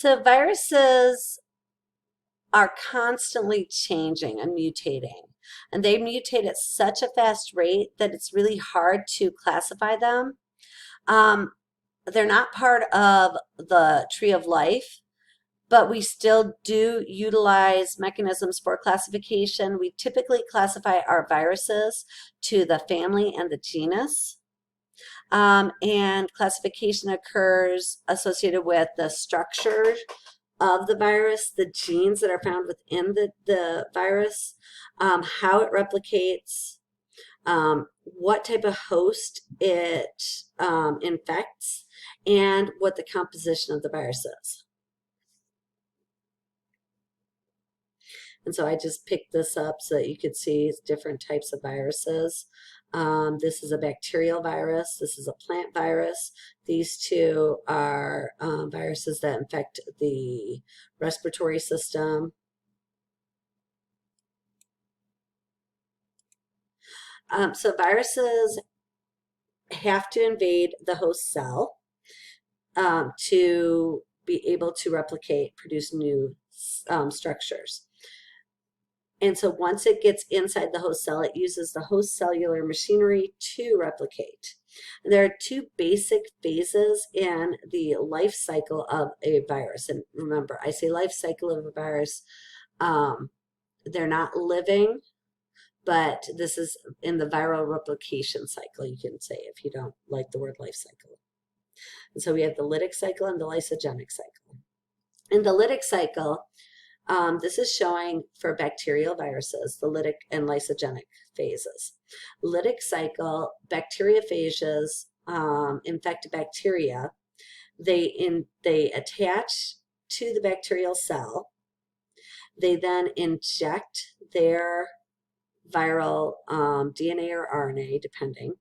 So viruses are constantly changing and mutating, and they mutate at such a fast rate that it's really hard to classify them. Um, they're not part of the tree of life, but we still do utilize mechanisms for classification. We typically classify our viruses to the family and the genus. And classification occurs associated with the structure of the virus, the genes that are found within the virus, how it replicates, what type of host it infects, and what the composition of the virus is. And so I just picked this up so that you could see different types of viruses. This is a bacterial virus. This is a plant virus. These two are viruses that infect the respiratory system. So viruses have to invade the host cell to be able to replicate, produce new structures. And so once it gets inside the host cell, it uses the host cellular machinery to replicate. And there are two basic phases in the life cycle of a virus. And remember, I say life cycle of a virus. They're not living, but this is in the viral replication cycle, you can say, if you don't like the word life cycle. And so we have the lytic cycle and the lysogenic cycle. In the lytic cycle, this is showing for bacterial viruses, the lytic and lysogenic phases. Lytic cycle, bacteriophages infect bacteria. They attach to the bacterial cell. They then inject their viral DNA or RNA, depending.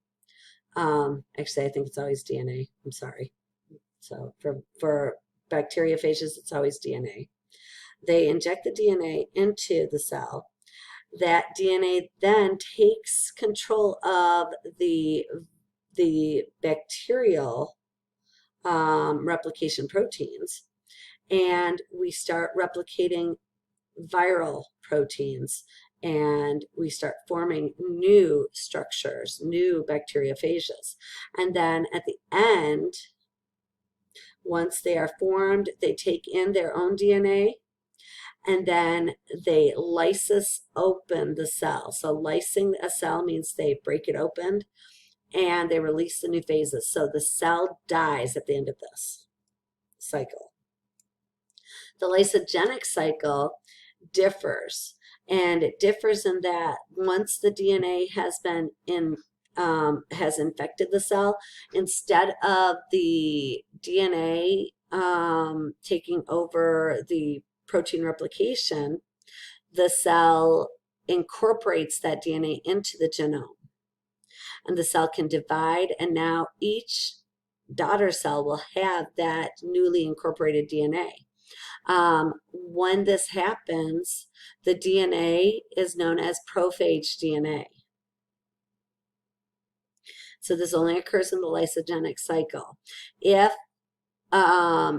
Actually, I think it's always DNA. I'm sorry. So for bacteriophages, it's always DNA. They inject the DNA into the cell. That DNA then takes control of the bacterial replication proteins, and we start replicating viral proteins, and we start forming new structures, new bacteriophages. And then at the end, once they are formed, they take in their own DNA, and then they lysis open the cell. So lysing a cell means they break it open and they release the new phases. So the cell dies at the end of this cycle. The lysogenic cycle differs, and it differs in that once the DNA has been has infected the cell, instead of the DNA taking over the protein replication, the cell incorporates that DNA into the genome. And the cell can divide, and now each daughter cell will have that newly incorporated DNA. When this happens, the DNA is known as prophage DNA. So this only occurs in the lysogenic cycle. If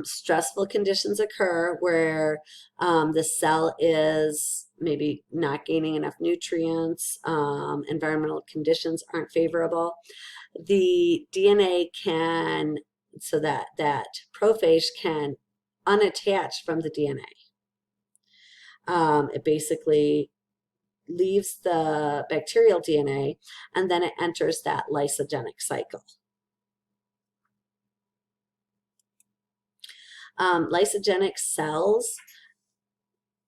stressful conditions occur where the cell is maybe not gaining enough nutrients, environmental conditions aren't favorable, the DNA can, so that prophage can unattach from the DNA. It basically leaves the bacterial DNA, and then it enters that lysogenic cycle. Lysogenic cells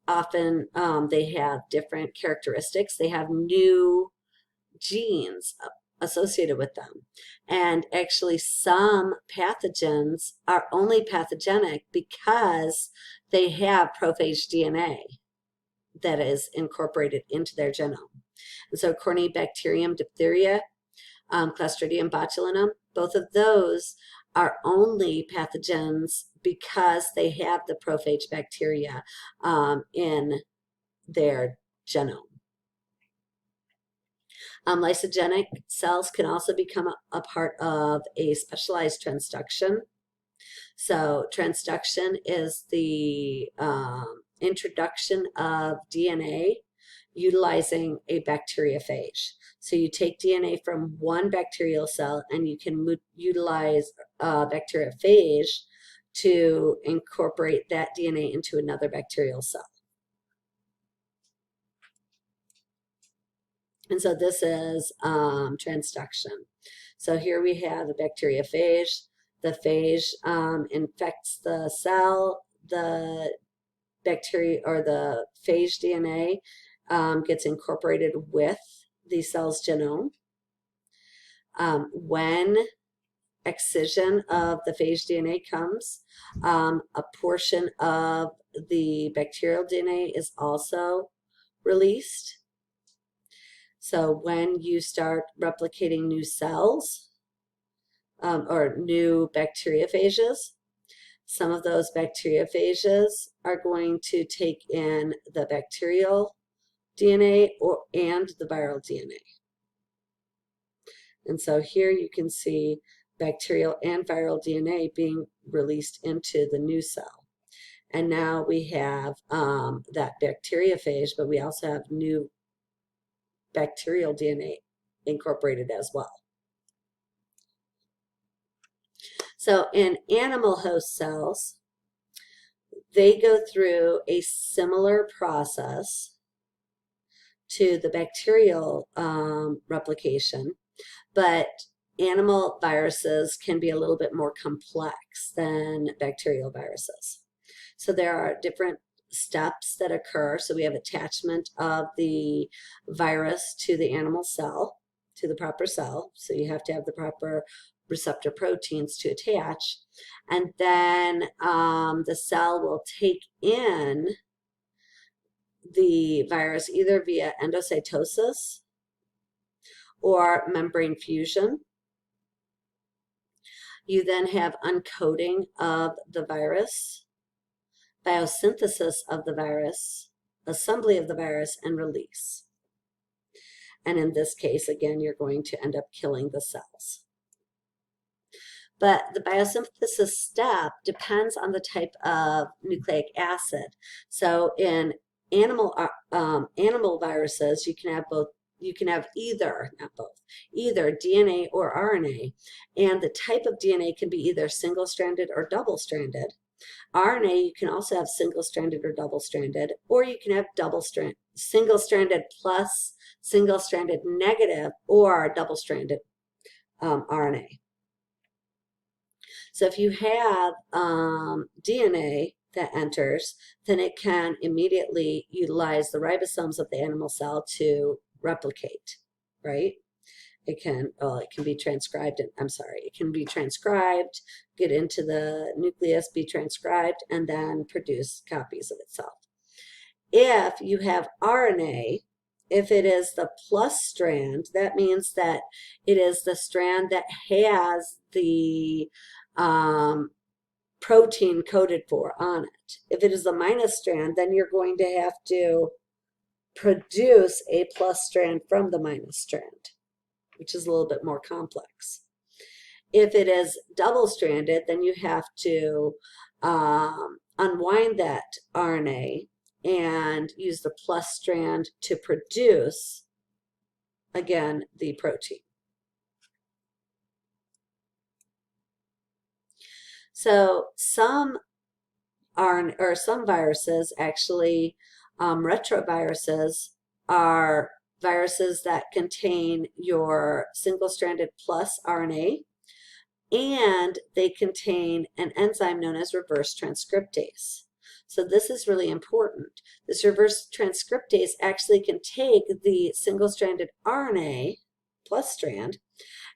often they have different characteristics. They have new genes associated with them, and actually some pathogens are only pathogenic because they have prophage DNA that is incorporated into their genome. And so Corynebacterium diphtheria, Clostridium botulinum, both of those are only pathogens because they have the prophage bacteria in their genome. Lysogenic cells can also become a part of a specialized transduction. So transduction is the introduction of DNA utilizing a bacteriophage. So you take DNA from one bacterial cell and you can utilize a bacteriophage to incorporate that DNA into another bacterial cell. And so this is transduction. So here we have a bacteriophage. The phage infects the cell. The bacteria or the phage DNA gets incorporated with the cell's genome. When excision of the phage DNA comes, a portion of the bacterial DNA is also released. So when you start replicating new cells or new bacteriophages, some of those bacteriophages are going to take in the bacterial DNA and the viral DNA. And so here you can see bacterial and viral DNA being released into the new cell. And now we have that bacteriophage, but we also have new bacterial DNA incorporated as well. So in animal host cells, they go through a similar process to the bacterial replication, but animal viruses can be a little bit more complex than bacterial viruses. So there are different steps that occur. So we have attachment of the virus to the animal cell, to the proper cell. So you have to have the proper receptor proteins to attach. And then the cell will take in the virus either via endocytosis or membrane fusion. You then have uncoating of the virus, biosynthesis of the virus, assembly of the virus, and release. And in this case, again, you're going to end up killing the cells. But the biosynthesis step depends on the type of nucleic acid. So in animal viruses, you can have both. You can have either, not both, either DNA or RNA. And the type of DNA can be either single-stranded or double-stranded. RNA, you can also have single-stranded or double-stranded, or you can have single-stranded plus single-stranded negative or double-stranded RNA. So if you have DNA that enters, then it can immediately utilize the ribosomes of the animal cell to replicate, right? It can be transcribed, it can be transcribed, get into the nucleus, be transcribed, and then produce copies of itself. If you have RNA, if it is the plus strand, that means that it is the strand that has the protein coded for on it. If it is the minus strand, then you're going to have to produce a plus strand from the minus strand, which is a little bit more complex. If it is double-stranded, then you have to unwind that RNA and use the plus strand to produce, again, the protein. So some viruses, actually, retroviruses, are viruses that contain your single-stranded plus RNA, and they contain an enzyme known as reverse transcriptase. So this is really important. This reverse transcriptase actually can take the single-stranded RNA plus strand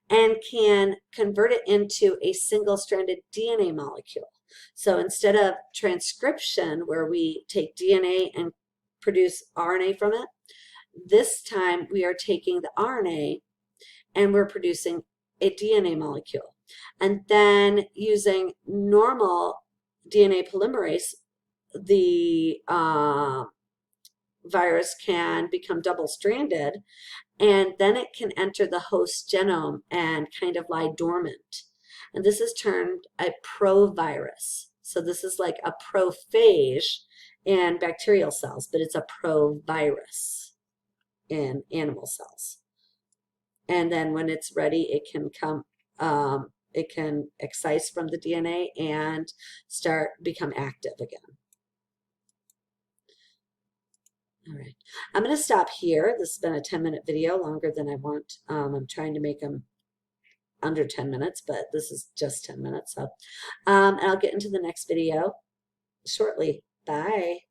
and can convert it into a single-stranded DNA molecule. So instead of transcription, where we take DNA and produce RNA from it, this time we are taking the RNA and we're producing a DNA molecule. And then using normal DNA polymerase, the virus can become double-stranded, and then it can enter the host genome and kind of lie dormant. And this is termed a provirus. So this is like a prophage in bacterial cells, but it's a provirus in animal cells. And then when it's ready, it can it can excise from the DNA and become active again. All right, I'm going to stop here. This has been a 10-minute video, longer than I want. I'm trying to make them under 10 minutes, but this is just 10 minutes. So, and I'll get into the next video shortly. Bye.